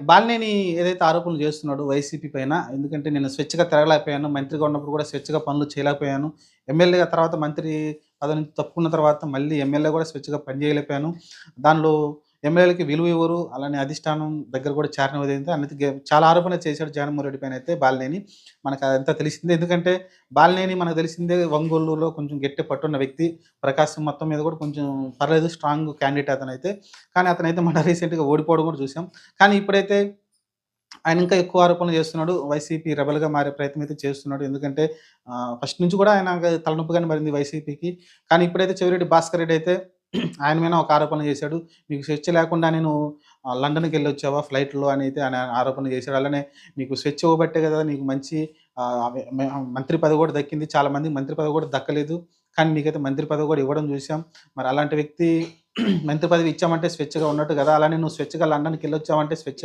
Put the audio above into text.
బాలినేని ఏదైతే ఆరోపణలు చేస్తున్నాడో వైసీపీ పైన, ఎందుకంటే నేను స్వేచ్ఛగా తిరగలేకపోయాను. మంత్రిగా ఉన్నప్పుడు కూడా స్వేచ్ఛగా పనులు చేయలేకపోయాను. ఎమ్మెల్యేగా తర్వాత మంత్రి పదవి నుంచి తప్పుకున్న తర్వాత మళ్ళీ ఎమ్మెల్యే కూడా స్వేచ్ఛగా పని చేయలేకపోయాను. దానిలో ఎమ్మెల్యేలకి విలువ ఇవ్వరు. అలానే అధిష్టానం దగ్గర కూడా చేరనివ్వలేదు. అందుకే చాలా ఆరోపణలు చేశాడు జగన్మోహన్ రెడ్డి పైన అయితే బాలినేని. మనకు అదంతా తెలిసిందే. ఎందుకంటే బాలినేని మనకు తెలిసిందే ఒంగోలులో కొంచెం గట్టి పట్టున్న వ్యక్తి. ప్రకాశం మొత్తం మీద కూడా కొంచెం పర్లేదు స్ట్రాంగ్ క్యాండిడేట్ అతనైతే. కానీ అతనైతే మన రీసెంట్‌గా ఓడిపోవడం కూడా చూసాం. కానీ ఇప్పుడైతే ఆయన ఇంకా ఎక్కువ ఆరోపణలు చేస్తున్నాడు. వైసీపీ రెబెల్‌గా మారే ప్రయత్నం అయితే చేస్తున్నాడు. ఎందుకంటే ఫస్ట్ నుంచి కూడా ఆయన తలనొప్పిగానే మారింది వైసీపీకి. కానీ ఇప్పుడైతే చెవిరెడ్డి భాస్కర్ రెడ్డి అయితే ఆయన మీద ఒక ఆరోపణ చేశాడు. "మీకు స్వేచ్ఛ లేకుండానే నువ్వు లండన్‌కెళ్ళొచ్చావా ఫ్లైట్‌లో" అని అయితే ఆయన ఆరోపణ చేశాడు. అలానే "నీకు స్వేచ్ఛ ఇవ్వబట్టే కదా! నీకు మంచి మంత్రి పదవి కూడా దక్కింది. చాలా మందికి మంత్రి పదవి కూడా దక్కలేదు. కానీ నీకైతే మంత్రి పదవి కూడా ఇవ్వడం చూసాం. మరి అలాంటి వ్యక్తి మంత్రి పదవి ఇచ్చామంటే స్వేచ్ఛగా ఉన్నట్టు కదా! అలానే నువ్వు స్వేచ్ఛగా లండన్‌కెళ్ళొచ్చావంటే స్వేచ్ఛ